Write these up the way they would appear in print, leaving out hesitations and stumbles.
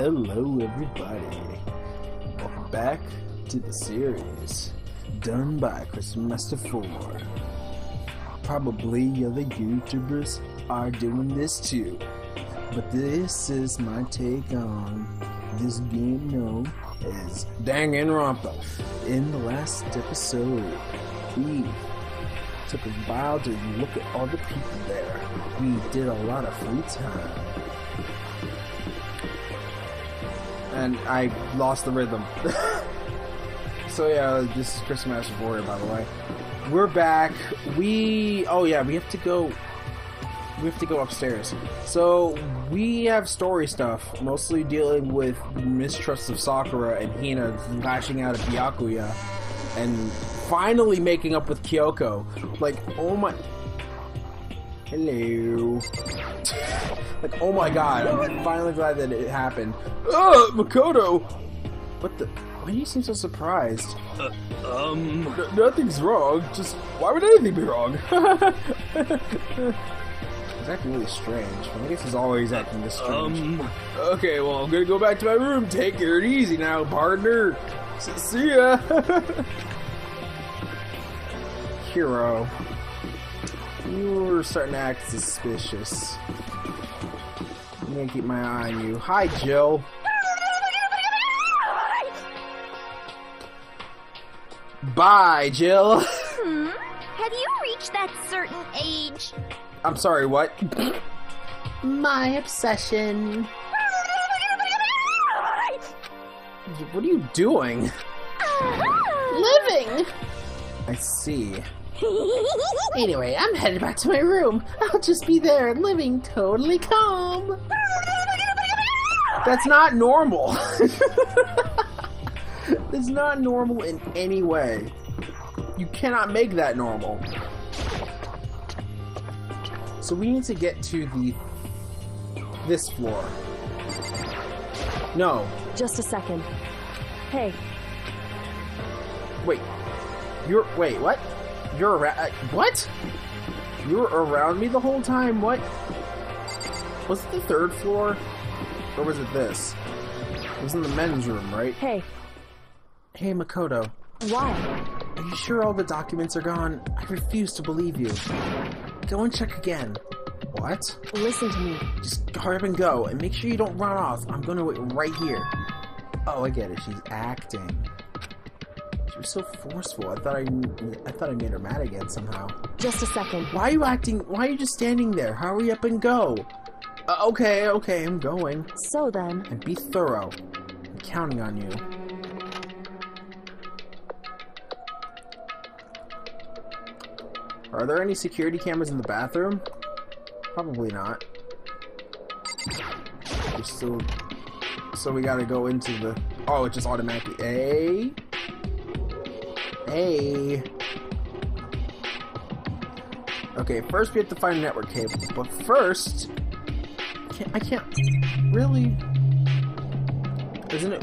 Hello everybody, welcome back to the series done by Christian Master 4. Probably other YouTubers are doing this too, but this is my take on this game known as DanganRonpa. In the last episode, we took a while to look at all the people there. We did a lot of free time. And I lost the rhythm. So yeah, this is Chris Master Warrior, by the way. We're back. We have to go upstairs. So we have story stuff, mostly dealing with mistrust of Sakura and Hina lashing out at Byakuya, and finally making up with Kyoko. Like, oh my... Hello. Like, oh my god, I'm finally glad that it happened. Makoto! What the... Why do you seem so surprised? Nothing's wrong, just... Why would anything be wrong? He's acting really strange. I guess he's always acting this strange. Okay, well, I'm gonna go back to my room. Take it easy now, partner. See ya! Hero. You're starting to act suspicious. I'm gonna keep my eye on you. Hi, Jill. Bye, Jill. Have you reached that certain age? I'm sorry, what? My obsession. What are you doing? Living! I see. Anyway, I'm headed back to my room. I'll just be there, living totally calm. That's not normal. That's not normal in any way. You cannot make that normal. So we need to get to this floor. No. Just a second. Hey. Wait, what? You're around, what? You were around me the whole time, what? Was it the third floor? Or was it this? It was in the men's room, right? Hey. Hey, Makoto. Why? Are you sure all the documents are gone? I refuse to believe you. Go and check again. What? Listen to me. Just hurry up and go, and make sure you don't run off. I'm gonna wait right here. Oh, I get it. She's acting. She was so forceful. I thought I made her mad again somehow. Just a second. Why are you acting? Why are you just standing there? Hurry up and go. Okay, I'm going. So then. And be thorough. I'm counting on you. Are there any security cameras in the bathroom? Probably not. So we gotta go into the... Oh, it just automatically... Hey! Okay, first we have to find a network cable. But first... I can't... Really? Isn't it...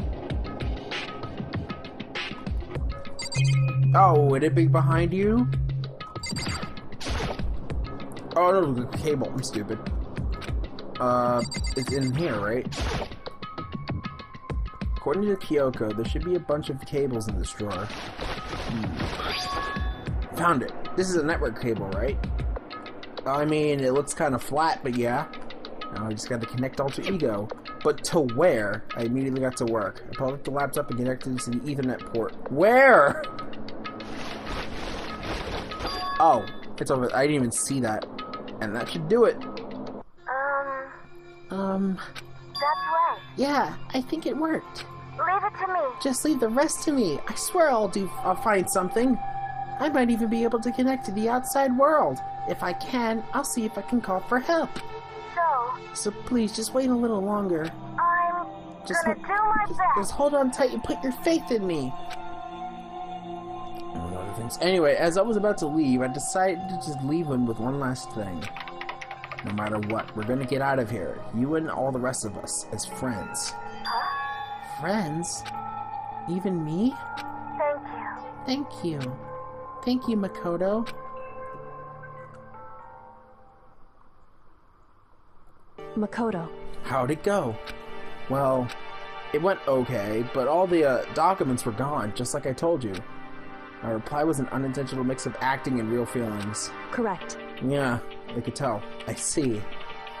Oh, would it be behind you? Oh no, the cable. I'm stupid. It's in here, right? According to Kyoko, there should be a bunch of cables in this drawer. Found it. This is a network cable, right? I mean, it looks kind of flat, but yeah. Now I just got to connect alter ego. But to where? I immediately got to work. I pulled up the laptop and connected it to the Ethernet port. Where? Oh, it's over. I didn't even see that. And that should do it. That's right. Yeah, I think it worked. Leave it to me. Just leave the rest to me. I swear I'll find something. I might even be able to connect to the outside world. If I can, I'll see if I can call for help. So please, just wait a little longer. I'm gonna do my best. Just hold on tight and put your faith in me. Anyway, as I was about to leave, I decided to just leave him with one last thing. No matter what, we're gonna get out of here. You and all the rest of us, as friends. Huh? Friends? Even me? Thank you. Thank you. Thank you, Makoto. Makoto. How'd it go? Well, It went okay, but all the documents were gone, just like I told you. My reply was an unintentional mix of acting and real feelings. Correct. Yeah, I could tell. I see.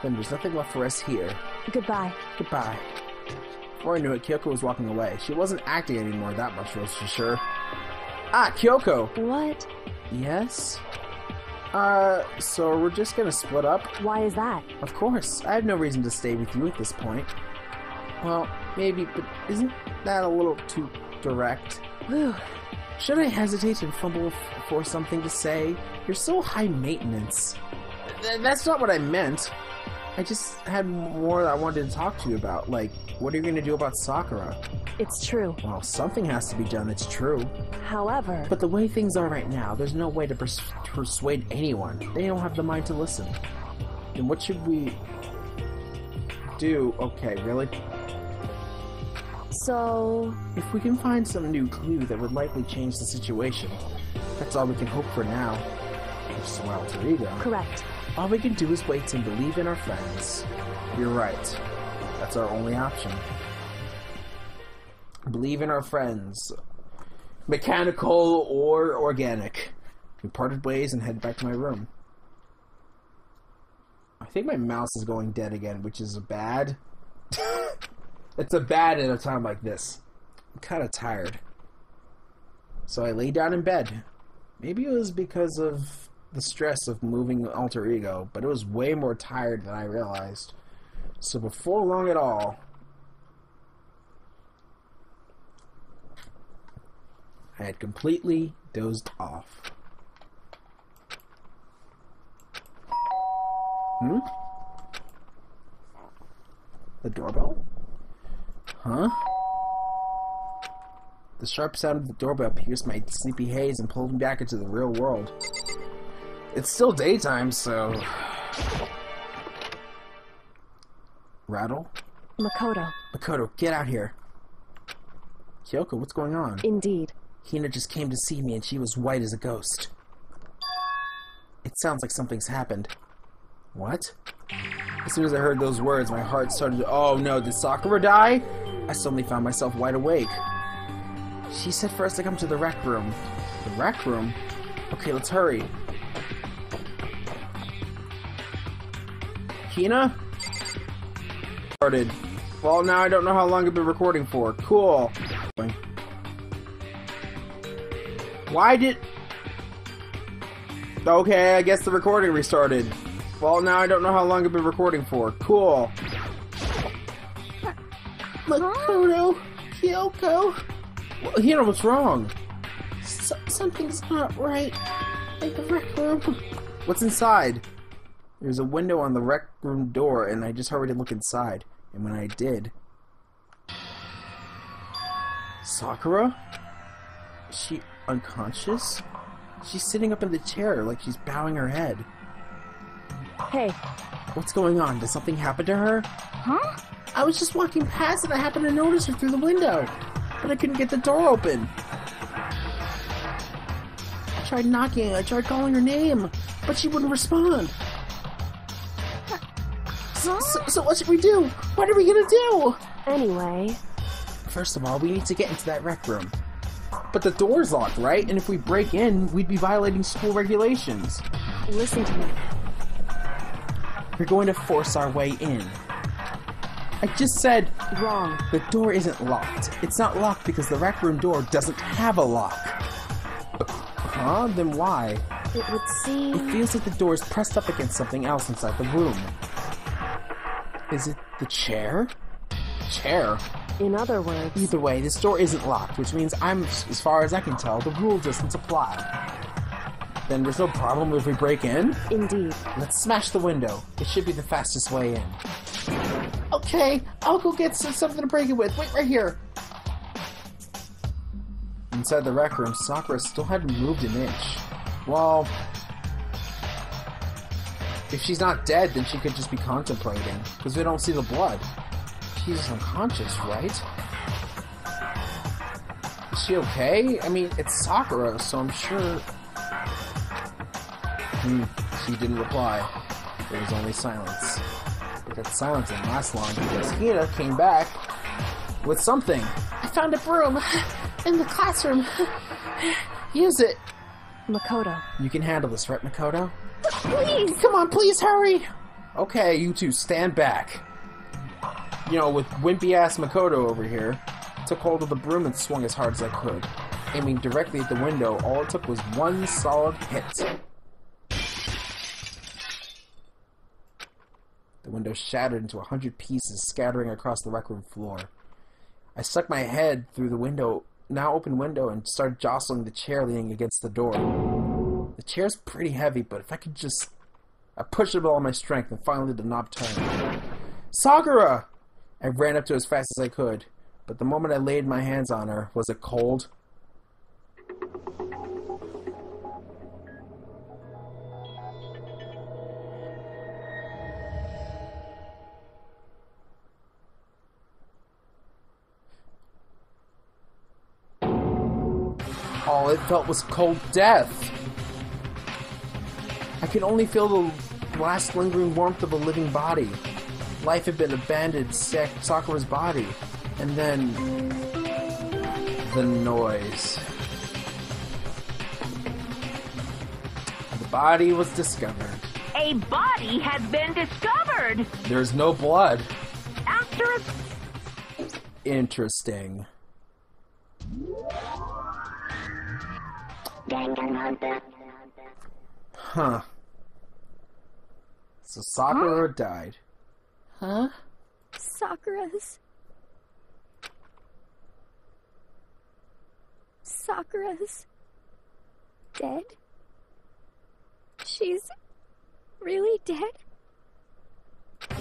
Then there's nothing left for us here. Goodbye. Goodbye. Before I knew it, Kyoko was walking away. She wasn't acting anymore, that much was for sure. Ah, Kyoko! What? Yes? So we're just gonna split up? Why is that? Of course. I have no reason to stay with you at this point. Well, maybe, but isn't that a little too direct? Whew. Should I hesitate and fumble for something to say? You're so high maintenance. That's not what I meant. I just had more that I wanted to talk to you about. Like, what are you going to do about Sakura? It's true. Well, something has to be done that's true. However... But the way things are right now, there's no way to persuade anyone. They don't have the mind to listen. Then what should we do? Okay, really? So... If we can find some new clue that would likely change the situation, that's all we can hope for now. Which is my alter ego. Correct. All we can do is wait and believe in our friends. You're right. That's our only option. Believe in our friends. Mechanical or organic. We parted ways and headed back to my room. I think my mouse is going dead again, which is bad. It's a bad at a time like this. I'm kind of tired. So I lay down in bed. Maybe it was because of the stress of moving alter ego, but it was way more tired than I realized. So before long at all, I had completely dozed off. The doorbell? Huh? The sharp sound of the doorbell pierced my sleepy haze and pulled me back into the real world. It's still daytime, so... Rattle? Makoto. Makoto, get out here. Kyoko, what's going on? Indeed. Hina just came to see me and she was white as a ghost. It sounds like something's happened. What? As soon as I heard those words, my heart started to... Oh no, did Sakura die? I suddenly found myself wide awake. She said for us to come to the rec room. The rec room? Okay, let's hurry. Hina? Started. Well, now I don't know how long I've been recording for. Cool. Why did... Okay, I guess the recording restarted. Well, now I don't know how long I've been recording for. Cool. Makoto, Kyoko. Hina, what's wrong? Something's not right in the rec room. What's inside? There's a window on the rec room door, and I just hurried to look inside. And when I did... Sakura? Is she unconscious? She's sitting up in the chair like she's bowing her head. Hey. What's going on? Did something happen to her? Huh? I was just walking past and I happened to notice her through the window. But I couldn't get the door open. I tried knocking, I tried calling her name, but she wouldn't respond. So what should we do? What are we gonna do? Anyway... First of all, we need to get into that rec room. But the door's locked, right? And if we break in, we'd be violating school regulations. Listen to me. We're going to force our way in. I just said... Wrong. The door isn't locked. It's not locked because the rec room door doesn't have a lock. Huh? Then why? It would seem... It feels like the door is pressed up against something else inside the room. Is it the chair? Chair? In other words... Either way, this door isn't locked, which means as far as I can tell, the rule doesn't apply. Then there's no problem if we break in? Indeed. Let's smash the window. It should be the fastest way in. Okay, I'll go get something to break it with. Wait right here. Inside the rec room, Sakura still hadn't moved an inch. Well... If she's not dead, then she could just be contemplating, because we don't see the blood. She's unconscious, right? Is she okay? I mean, it's Sakura, so I'm sure... She didn't reply. There was only silence. But that silence didn't last long, because Hina came back with something. I found a broom in the classroom. Use it. Makoto. You can handle this, right, Makoto? Please! Come on, please hurry. Okay, you two, stand back. You know, with wimpy-ass Makoto over here, took hold of the broom and swung as hard as I could. Aiming directly at the window, all it took was one solid hit. The window shattered into 100 pieces, scattering across the rec room floor. I stuck my head through the now open window, and started jostling the chair leaning against the door. The chair's pretty heavy, but if I could just... I pushed it with all my strength, and finally the knob turned. Sakura! I ran up to her as fast as I could, but the moment I laid my hands on her, was it cold? All it felt was cold death. I could only feel the last lingering warmth of a living body. Life had been abandoned Sakura's body. And then... the noise. The body was discovered. A body has been discovered! There's no blood. After a... Interesting. DanganRonpa. Huh. So Sakura died. Huh? Sakura's dead? She's really dead? I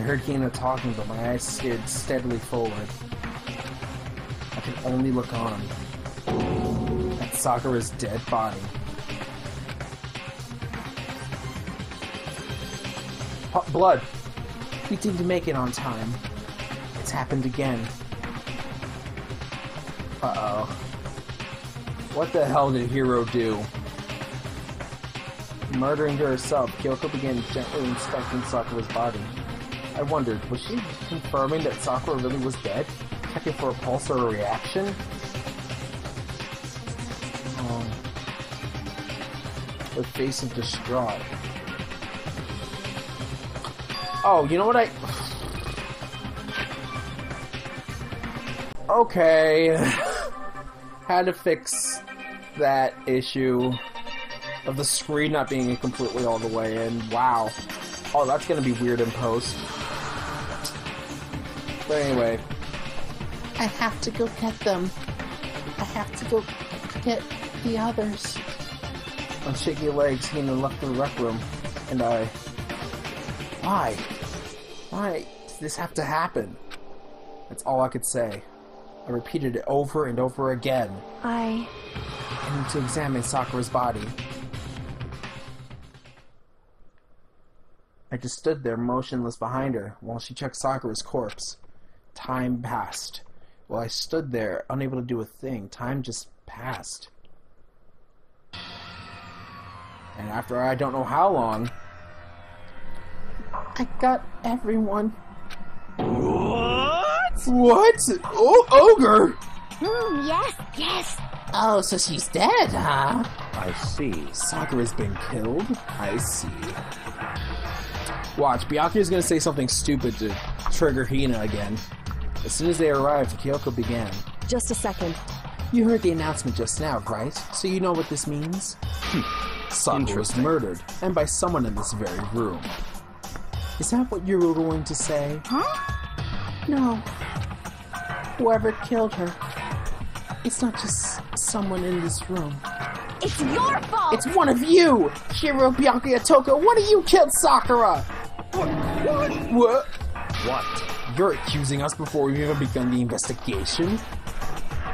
heard Hina talking, but my eyes stared steadily forward. I could only look on. At Sakura's dead body. Blood! We didn't make it on time. It's happened again. Uh-oh. What the hell did Hiro do? Murdering her herself, Kyoko began gently inspecting Sakura's body. I wondered, was she confirming that Sakura really was dead? Checking for a pulse or a reaction? Her face is distraught. Oh, you know what Okay. Had to fix that issue of the screen not being completely all the way in. Wow. Oh, that's gonna be weird in post. But anyway. I have to go get them. I have to go get the others. On shaky legs, Hina left the rec room, and I... Why? Why does this have to happen? That's all I could say. I repeated it over and over again. I need to examine Sakura's body. I just stood there motionless behind her while she checked Sakura's corpse. Time passed. While I stood there, unable to do a thing, time just passed. And after I don't know how long... I got everyone. What? Oh, ogre! Yes. Oh, so she's dead, huh? I see. Sakura's been killed? I see. Watch, Byakuya's gonna say something stupid to trigger Hina again. As soon as they arrived, Kyoko began. Just a second. You heard the announcement just now, right? So you know what this means? Sakura was murdered, and by someone in this very room. Is that what you were going to say? Huh? No. Whoever killed her. It's not just someone in this room. It's your fault! It's one of you! Shiro, Byakuya, Toko, one of you killed Sakura! What? What? You're accusing us before we've even begun the investigation?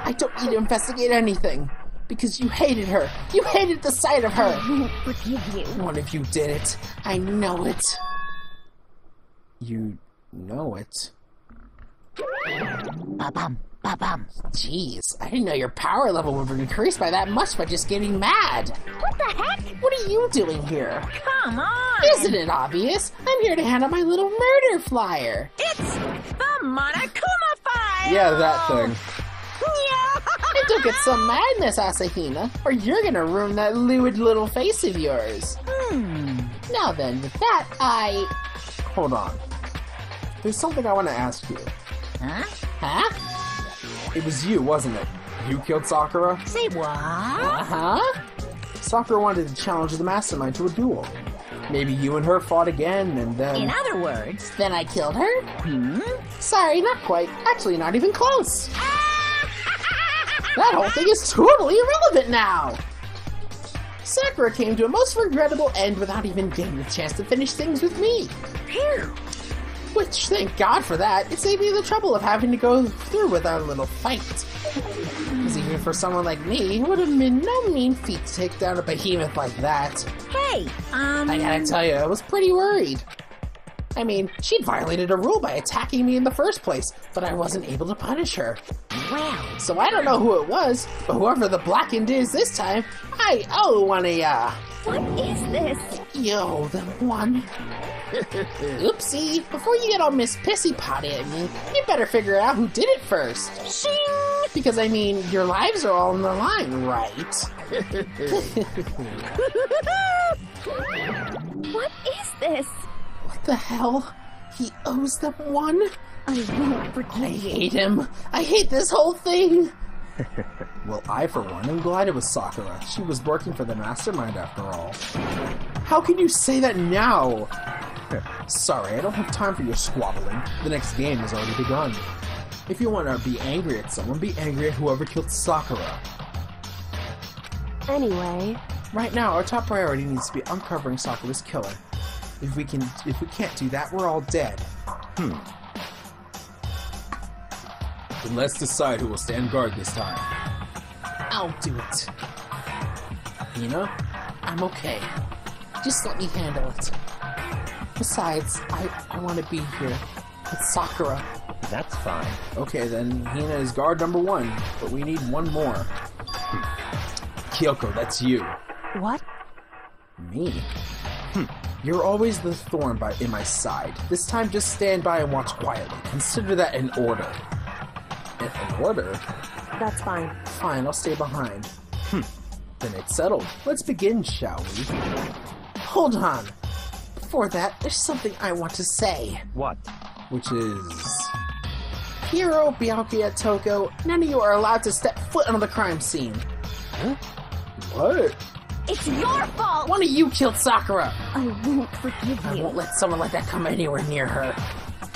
I don't need to investigate anything. Because you hated her. You hated the sight of her. I won't forgive you. One of you did it. I know it. You know it? Ba-bum, ba-bum. Jeez, I didn't know your power level would increase by that much by just getting mad. What the heck? What are you doing here? Come on! Isn't it obvious? I'm here to hand out my little murder flyer. It's Monokuma fight! Yeah, that thing. And don't get some madness, Asahina, or you're gonna ruin that lewd little face of yours. Now then, with that, Hold on. There's something I want to ask you. Huh? It was you, wasn't it? You killed Sakura? Say what? Uh-huh? Sakura wanted to challenge the mastermind to a duel. Maybe you and her fought again, and then... In other words... Then I killed her? Sorry, not quite. Actually, not even close. That whole thing is totally irrelevant now! Sakura came to a most regrettable end without even getting the chance to finish things with me. Phew. Which, thank God for that, it saved me the trouble of having to go through with our little fight. Because even for someone like me, it would have been no mean feat to take down a behemoth like that. Hey, I gotta tell you, I was pretty worried. I mean, she'd violated a rule by attacking me in the first place, but I wasn't able to punish her. Well, So I don't know who it was, but whoever the blackened is this time, I owe one of ya. What is this? You owe them one. Oopsie, before you get all Miss Pissy Potty at me, you better figure out who did it first. shing! Because, I mean, your lives are all on the line, right? What is this? What the hell? He owes them one? I won't I forgive you. hate him. I hate this whole thing. Well, I, for one, am glad it was Sakura. She was working for the mastermind, after all. How can you say that now? Sorry, I don't have time for your squabbling. The next game has already begun. If you want to be angry at someone, be angry at whoever killed Sakura. Anyway, Right now, our top priority needs to be uncovering Sakura's killer. If we can't do that, we're all dead. Then let's decide who will stand guard this time. I'll do it. Hina, I'm okay. Just let me handle it. Besides, I want to be here with Sakura. That's fine. Okay, then Hina is guard number 1, but we need one more. Kyoko, that's you. what? Me? You're always the thorn in my side. This time, just stand by and watch quietly. Consider that an order. An order? That's fine. Fine, I'll stay behind. Then it's settled. Let's begin, shall we? Hold on. Before that, there's something I want to say. What? Which is... Hiro, Byakuya, Toko, none of you are allowed to step foot on the crime scene. What? It's your fault! One of you killed Sakura. I won't forgive I you. won't let someone like that come anywhere near her.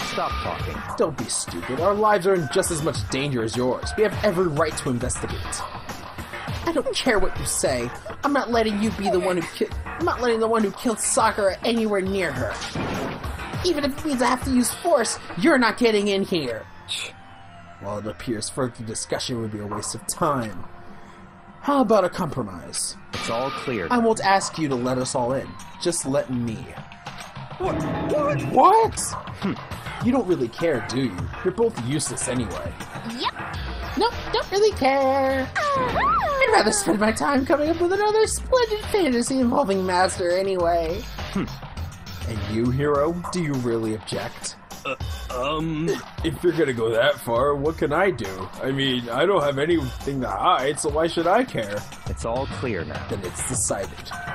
Stop talking. Don't be stupid. Our lives are in just as much danger as yours. We have every right to investigate. I don't care what you say. I'm not letting you be the one who I'm not letting the one who killed Sakura anywhere near her. Even if it means I have to use force, you're not getting in here. Well, it appears further discussion would be a waste of time. How about a compromise? It's all clear. I won't ask you to let us all in. Just let me. What? You don't really care, do you? You're both useless anyway. Yep. Nope, don't really care. I'd rather spend my time coming up with another splendid fantasy involving Master anyway. And you, Hero, do you really object? If you're gonna go that far, what can I do? I mean, I don't have anything to hide, so why should I care? It's all clear now. Then it's decided.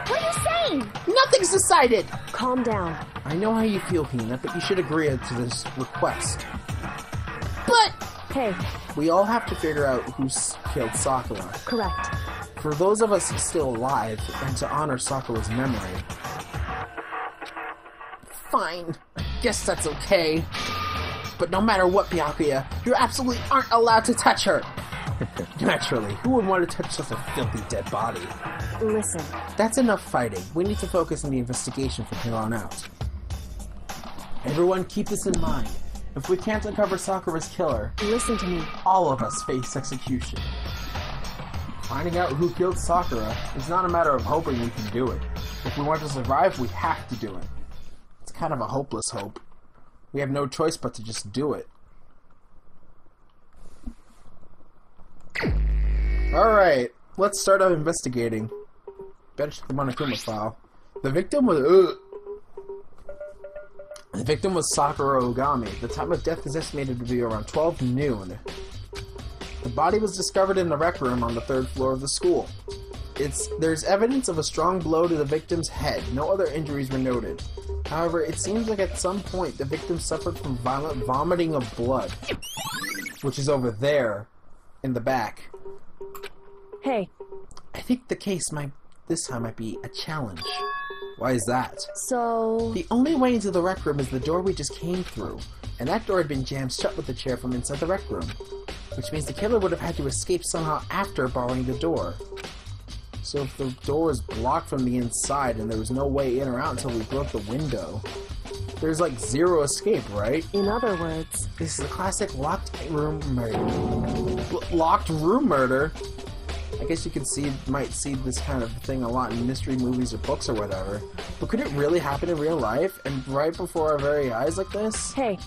What are you saying? Nothing's decided. Calm down. I know how you feel, Hina, but you should agree to this request. But Hey, We all have to figure out who's killed Sakura. correct. For those of us still alive, and to honor Sakura's memory. fine. I guess that's okay. But no matter what, Byakuya, you absolutely aren't allowed to touch her. Naturally, who would want to touch such a filthy dead body? Listen, That's enough fighting. We need to focus on the investigation from here on out. Everyone keep this in mind. If we can't uncover Sakura's killer, listen to me. all of us face execution. Finding out who killed Sakura is not a matter of hoping we can do it. If we want to survive, we have to do it. It's kind of a hopeless hope. We have no choice but to just do it. Alright, let's start out investigating. Better check the Monokuma file. The victim was... The victim was Sakura Ogami. The time of death is estimated to be around 12 noon. The body was discovered in the rec room on the 3rd floor of the school. There's evidence of a strong blow to the victim's head. No other injuries were noted. However, it seems like at some point the victim suffered from violent vomiting of blood, which is over there in the back. Hey, I think the case this time might be a challenge. Why is that? so... The only way into the rec room is the door we just came through, and that door had been jammed shut with the chair from inside the rec room, which means the killer would have had to escape somehow after barring the door. So if the door was blocked from the inside and there was no way in or out until we broke the window, there's like zero escape, right? In other words... This is a classic locked room murder. Locked room murder? I guess you might see this kind of thing a lot in mystery movies or books or whatever. But could it really happen in real life and right before our very eyes like this? Hey,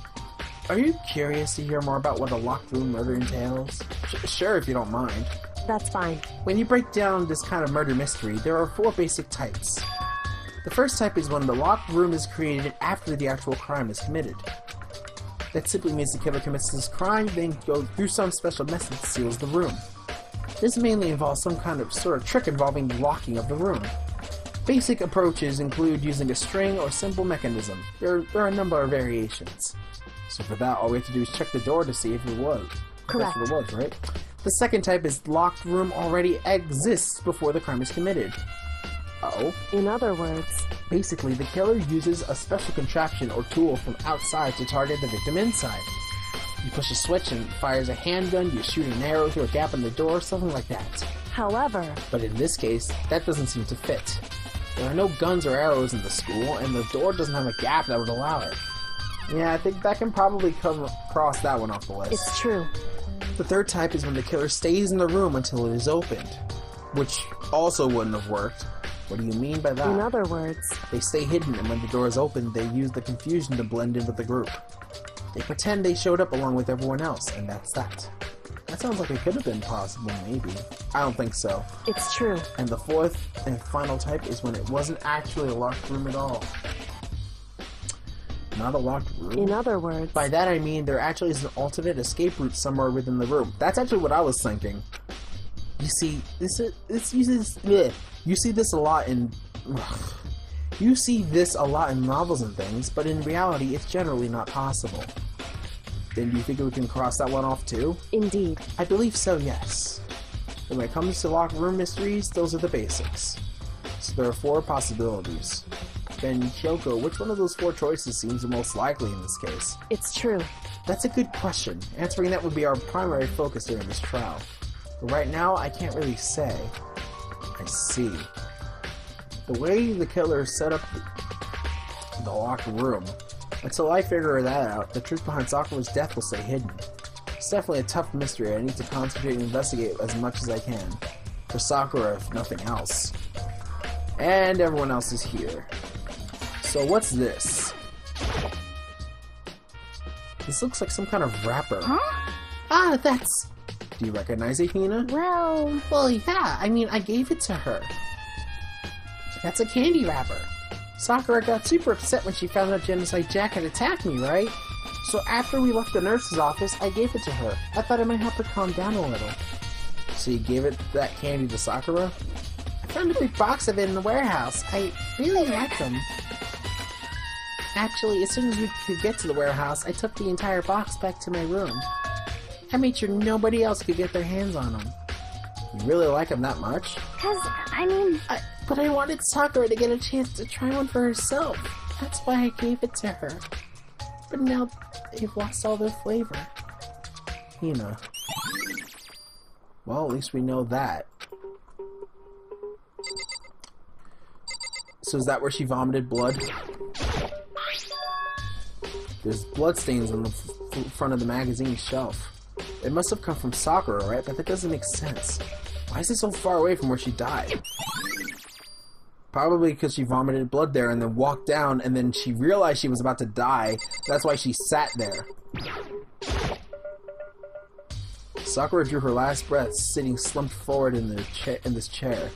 Are you curious to hear more about what a locked room murder entails? Sure, if you don't mind. that's fine. When you break down this kind of murder mystery, there are 4 basic types. The first type is when the locked room is created after the actual crime is committed. That simply means the killer commits this crime, then goes through some special method that seals the room. This mainly involves some kind of sort of trick involving the locking of the room. Basic approaches include using a string or simple mechanism. There are a number of variations. So for that, all we have to do is check the door to see if it was. Correct. That's what it was, right? The second type is locked room already exists before the crime is committed. Oh. In other words... Basically, the killer uses a special contraption or tool from outside to target the victim inside. You push a switch and it fires a handgun, you shoot an arrow through a gap in the door, something like that. However... But in this case, that doesn't seem to fit. There are no guns or arrows in the school, and the door doesn't have a gap that would allow it. Yeah, I think that can probably cross that one off the list. It's true. The third type is when the killer stays in the room until it is opened, which also wouldn't have worked. What do you mean by that? In other words... They stay hidden, and when the door is opened, they use the confusion to blend in with the group. They pretend they showed up along with everyone else, and that's that. That sounds like it could have been possible, maybe. I don't think so. It's true. And the fourth and final type is when it wasn't actually a locked room at all. Not a locked room? In other words... By that I mean there actually is an alternate escape route somewhere within the room. That's actually what I was thinking. You see, you see this a lot in... You see this a lot in novels and things, but in reality it's generally not possible. Then do you think we can cross that one off too? Indeed. I believe so, yes. And when it comes to locked room mysteries, those are the basics. So there are 4 possibilities. Then, Kyoko, which one of those 4 choices seems the most likely in this case? It's true. That's a good question. Answering that would be our primary focus during this trial. But right now, I can't really say. I see. The way the killer set up the locked room, until I figure that out, the truth behind Sakura's death will stay hidden. It's definitely a tough mystery. I need to concentrate and investigate as much as I can. For Sakura, if nothing else. And everyone else is here. So what's this? This looks like some kind of wrapper. Huh? Ah, that's... Do you recognize it, Hina? Well, yeah, I mean, I gave it to her. That's a candy wrapper. Sakura got super upset when she found out Genocide Jack had attacked me, right? So after we left the nurse's office, I gave it to her. I thought it might help her calm down a little. So you gave it that candy to Sakura? I found a big box of it in the warehouse. I really like them. Actually, as soon as we could get to the warehouse, I took the entire box back to my room. I made sure nobody else could get their hands on them. You really like them that much? But I wanted Sakura to get a chance to try one for herself. That's why I gave it to her. But now they've lost all their flavor. Hina. Well, at least we know that. So is that where she vomited blood? There's blood stains on the front of the magazine shelf. It must have come from Sakura, right? But that doesn't make sense. Why is it so far away from where she died? Probably because she vomited blood there and then walked down and then she realized she was about to die. That's why she sat there. Sakura drew her last breath, sitting slumped forward in this chair.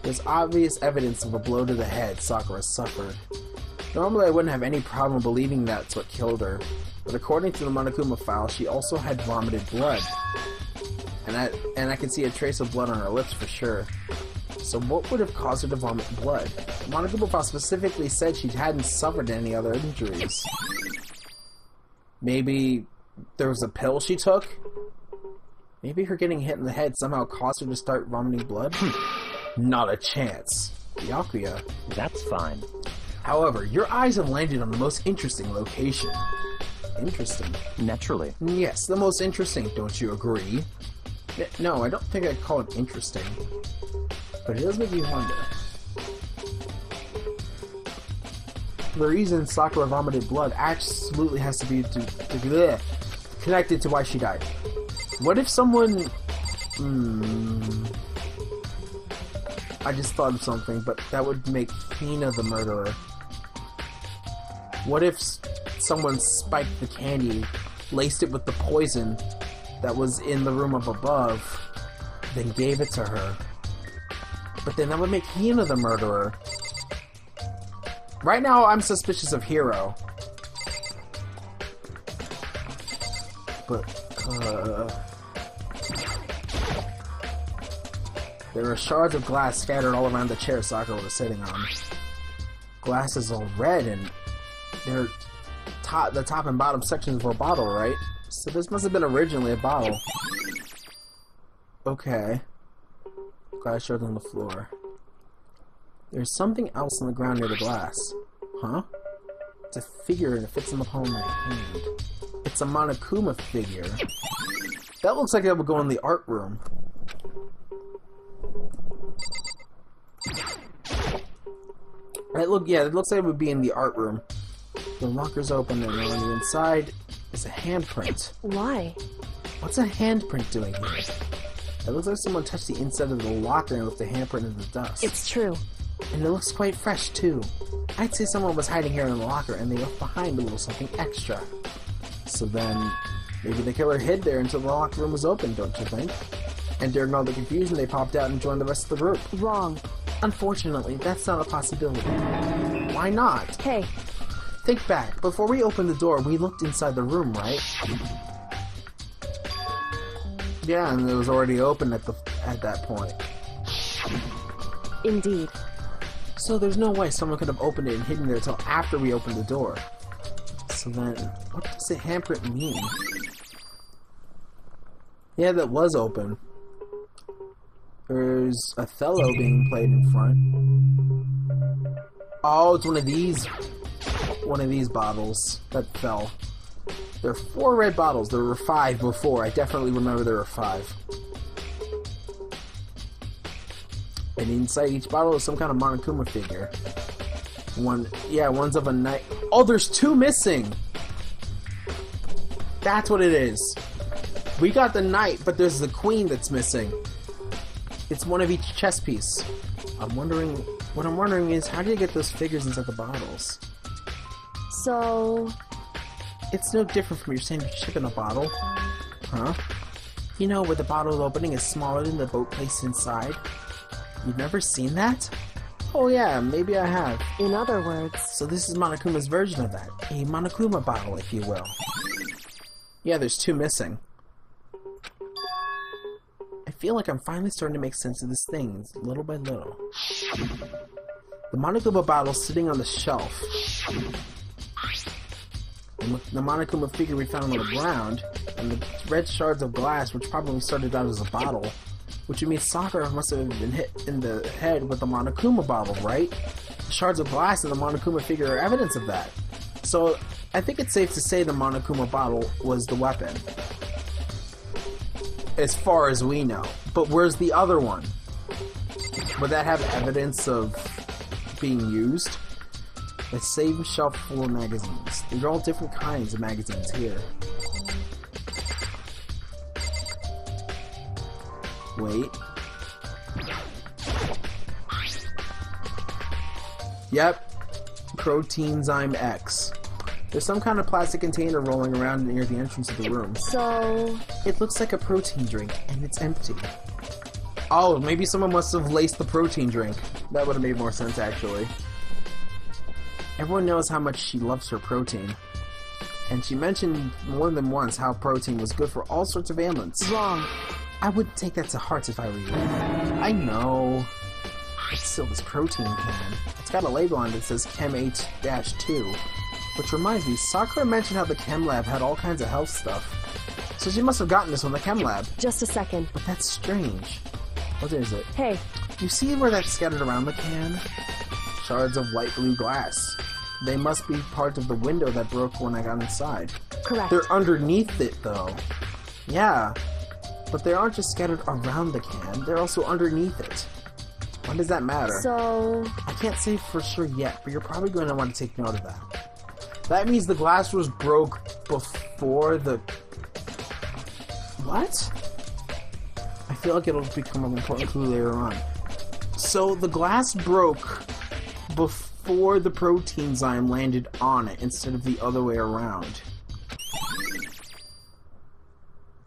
There's obvious evidence of a blow to the head Sakura suffered. Normally I wouldn't have any problem believing that's what killed her, but according to the Monokuma file, she also had vomited blood. And I can see a trace of blood on her lips for sure. So what would have caused her to vomit blood? The Monokuma file specifically said she hadn't suffered any other injuries. Maybe there was a pill she took? Maybe her getting hit in the head somehow caused her to start vomiting blood? Not a chance. Byakuya. That's fine. However, your eyes have landed on the most interesting location. Interesting? Naturally. Yes, the most interesting, don't you agree? No, I don't think I'd call it interesting. But it does make me wonder. The reason Sakura vomited blood absolutely has to be connected to why she died. What if someone... I just thought of something, but that would make Hina the murderer. What if someone spiked the candy, laced it with the poison that was in the room up above, then gave it to her? But then that would make Hina the murderer. Right now, I'm suspicious of Hiro. But, there are shards of glass scattered all around the chair Sakura was sitting on. Glass is all red, and they're the top and bottom sections of a bottle, right? So this must have been originally a bottle. Okay. Glass shards on the floor. There's something else on the ground near the glass. Huh? It's a figure and it fits in the palm of my hand. It's a Monokuma figure. That looks like it would go in the art room. It looks like it would be in the art room. The locker's open and on the inside is a handprint. Why? What's a handprint doing here? It looks like someone touched the inside of the locker and left the handprint in the dust. It's true. And it looks quite fresh too. I'd say someone was hiding here in the locker and they left behind a little something extra. So then, maybe the killer hid there until the locker room was open, don't you think? And during all the confusion, they popped out and joined the rest of the group. Wrong. Unfortunately, that's not a possibility. Why not? Hey. Think back. Before we opened the door, we looked inside the room, right? Yeah, and it was already open at that point. Indeed. So there's no way someone could have opened it and hidden there until after we opened the door. So then, what does the handprint mean? Yeah, that was open. There's Othello being played in front. Oh, it's one of these bottles that fell. There are 4 red bottles. There were 5 before. I definitely remember there were 5. And inside each bottle is some kind of Monokuma figure. One's of a knight. Oh, there's 2 missing! That's what it is. We got the knight, but there's the queen that's missing. It's one of each chess piece. What I'm wondering is, how did you get those figures inside the bottles? So... It's no different from your standard chip in a bottle. Huh? You know, where the bottle opening is smaller than the boat placed inside? You've never seen that? Oh yeah, maybe I have. In other words... So this is Monokuma's version of that. A Monokuma bottle, if you will. Yeah, there's 2 missing. I feel like I'm finally starting to make sense of these things, little by little. The Monokuma bottle's sitting on the shelf. And the Monokuma figure we found on the ground, and the red shards of glass, which probably started out as a bottle, which would mean Sakura must have been hit in the head with the Monokuma bottle, right? The shards of glass and the Monokuma figure are evidence of that. So, I think it's safe to say the Monokuma bottle was the weapon. As far as we know. But where's the other one? Would that have evidence of being used? The same shelf full of magazines. These are all different kinds of magazines here. Wait. Yep. Proteinzyme X. There's some kind of plastic container rolling around near the entrance of the room. So... It looks like a protein drink, and it's empty. Oh, maybe someone must have laced the protein drink. That would have made more sense, actually. Everyone knows how much she loves her protein. And she mentioned more than once how protein was good for all sorts of ailments. Wrong. I wouldn't take that to heart if I were you. I know. It's still this protein can. It's got a label on it that says Chem H-2. Which reminds me, Sakura mentioned how the Chem Lab had all kinds of health stuff. So she must have gotten this from the Chem Lab. Just a second. But that's strange. What is it? Hey. You see where that's scattered around the can? Shards of light blue glass. They must be part of the window that broke when I got inside. Correct. They're underneath it, though. Yeah. But they aren't just scattered around the can, they're also underneath it. Why does that matter? So... I can't say for sure yet, but you're probably going to want to take note of that. That means the glass was broke before the... What? I feel like it'll become an important clue later on. So the glass broke before the protein enzyme landed on it instead of the other way around.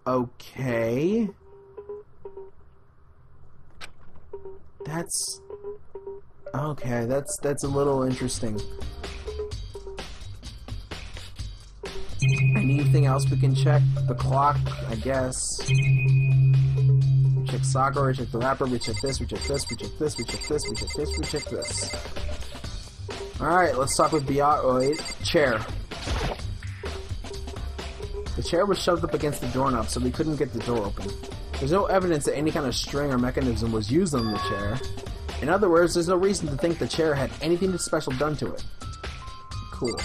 Okay. That's... Okay, that's a little interesting. Anything else we can check? The clock, I guess. We check Sakura, we check the wrapper, we check this, we check this, we check this, we check this, we check this, we check this. Alright, let's talk with wait, chair. The chair was shoved up against the doorknob, so we couldn't get the door open. There's no evidence that any kind of string or mechanism was used on the chair. In other words, there's no reason to think the chair had anything special done to it. Cool.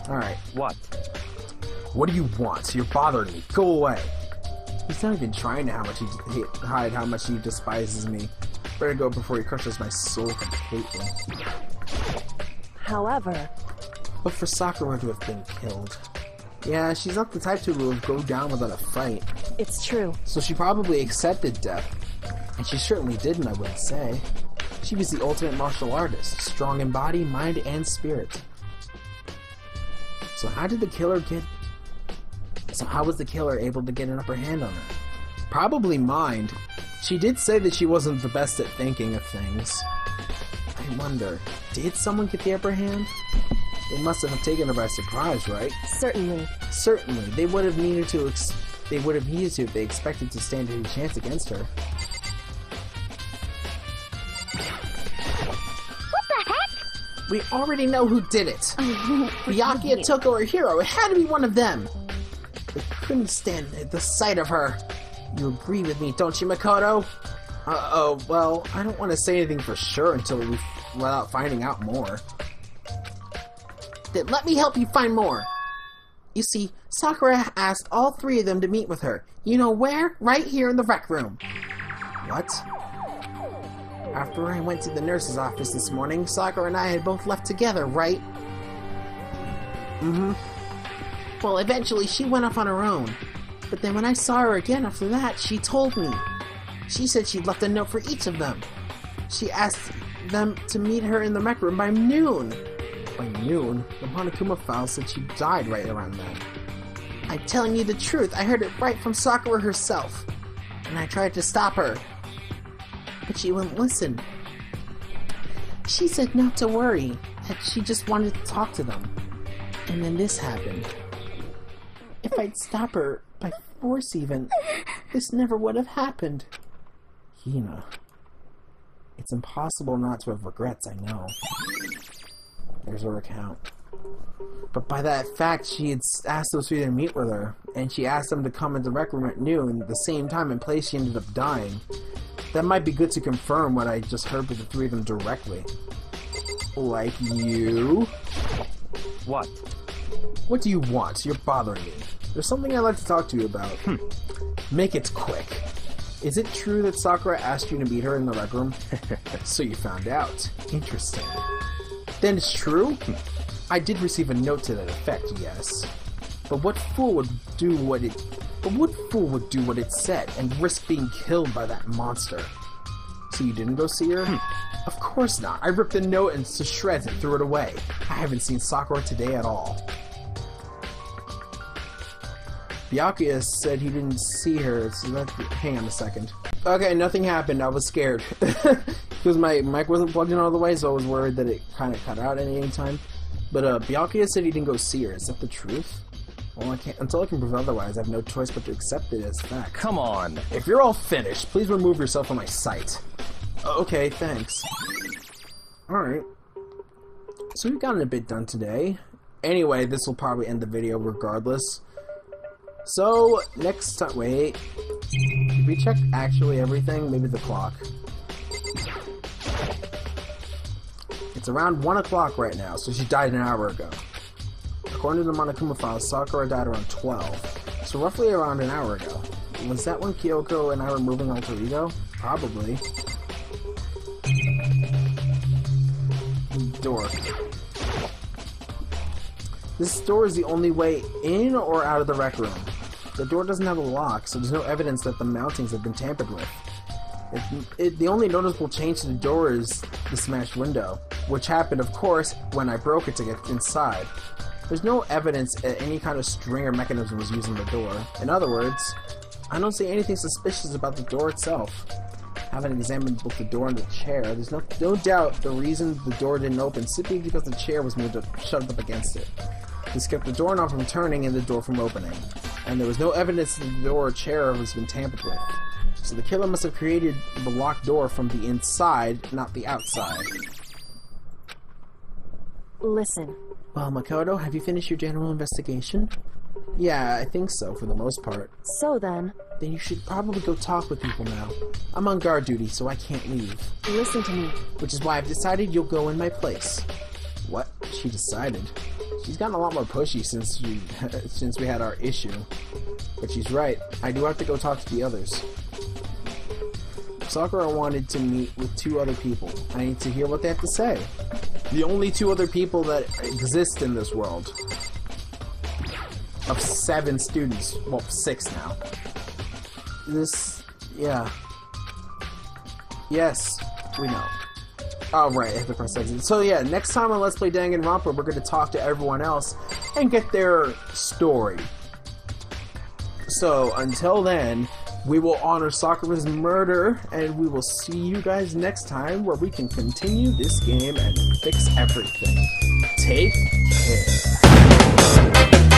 Alright. What? What do you want? You're bothering me. Go away. He's not even trying to hide how much he despises me. Better go before he crushes my soul completely. However... But for Sakura to have been killed... Yeah, she's not the type to go down without a fight. It's true. So she probably accepted death. And she certainly didn't, I would say. She was the ultimate martial artist, strong in body, mind, and spirit. So how was the killer able to get an upper hand on her? Probably mind. She did say that she wasn't the best at thinking of things. I wonder, did someone get the upper hand? They must have taken her by surprise, right? Certainly. Certainly. They would have needed to if they expected to stand any chance against her. What the heck? We already know who did it. Byakuya took her hero. It had to be one of them. They couldn't stand the sight of her. You agree with me, don't you, Makoto? Well, I don't want to say anything for sure without finding out more. Then let me help you find more. You see, Sakura asked all three of them to meet with her. You know where? Right here in the rec room. What? After I went to the nurse's office this morning, Sakura and I had both left together, right? Mm-hmm. Well, eventually she went off on her own. But then when I saw her again after that, she told me. She said she'd left a note for each of them. She asked them to meet her in the rec room by noon. By noon? The Monokuma file said she died right around then. I'm telling you the truth. I heard it right from Sakura herself. And I tried to stop her. But she wouldn't listen. She said not to worry, that she just wanted to talk to them. And then this happened. If I'd stop her, by force even, this never would have happened. Hina. It's impossible not to have regrets, I know. There's her account. But by that fact, she had asked those three to meet with her, and she asked them to come into the rec room at noon, the same time and place she ended up dying. That might be good to confirm what I just heard with the three of them directly. Like you? What? What do you want? You're bothering me. There's something I'd like to talk to you about. Make it quick. Is it true that Sakura asked you to meet her in the rec room? So you found out. Interesting. Then it's true? I did receive a note to that effect, yes. But what fool would do what it said and risk being killed by that monster? So you didn't go see her? Of course not. I ripped the note into shreds and threw it away. I haven't seen Sakura today at all. Byakuya said he didn't see her, so hang on a second. Okay, nothing happened. I was scared. because my mic wasn't plugged in all the way, so I was worried that it kind of cut out at any time. But Byakuya said he didn't go see her. Is that the truth? Well, I can't, until I can prove otherwise, I have no choice but to accept it as fact. Come on. If you're all finished, please remove yourself from my sight. Okay, thanks. Alright. So we've gotten a bit done today. Anyway, this will probably end the video regardless. So, next time... Wait. Did we check actually everything? Maybe the clock. It's around 1 o'clock right now, so she died an hour ago. According to the Monokuma files, Sakura died around 12. So roughly around an hour ago. Was that when Kyoko and I were moving Alter Ego? Probably. Door. This door is the only way in or out of the rec room. The door doesn't have a lock, so there's no evidence that the mountings have been tampered with. The only noticeable change to the door is the smashed window, which happened, of course, when I broke it to get inside. There's no evidence that any kind of string or mechanism was using the door. In other words, I don't see anything suspicious about the door itself. Having examined both the door and the chair, there's no doubt the reason the door didn't open simply because the chair was moved shoved up against it. This kept the doorknob from turning and the door from opening. And there was no evidence that the door or chair has been tampered with. So the killer must have created the locked door from the inside, not the outside. Listen. Well, Makoto, have you finished your general investigation? Yeah, I think so, for the most part. So then... Then you should probably go talk with people now. I'm on guard duty, so I can't leave. Listen to me. Which is why I've decided you'll go in my place. What? She decided? She's gotten a lot more pushy since we had our issue. But she's right. I do have to go talk to the others. Sakura wanted to meet with 2 other people. I need to hear what they have to say. The only 2 other people that exist in this world. Of 7 students. Well, 6 now. Yeah. Yes, we know. Oh, right, I have to press exit. So yeah, next time on Let's Play DanganRonpa, we're going to talk to everyone else and get their story. So, until then, we will honor Sakura's murder, and we will see you guys next time where we can continue this game and fix everything. Take care.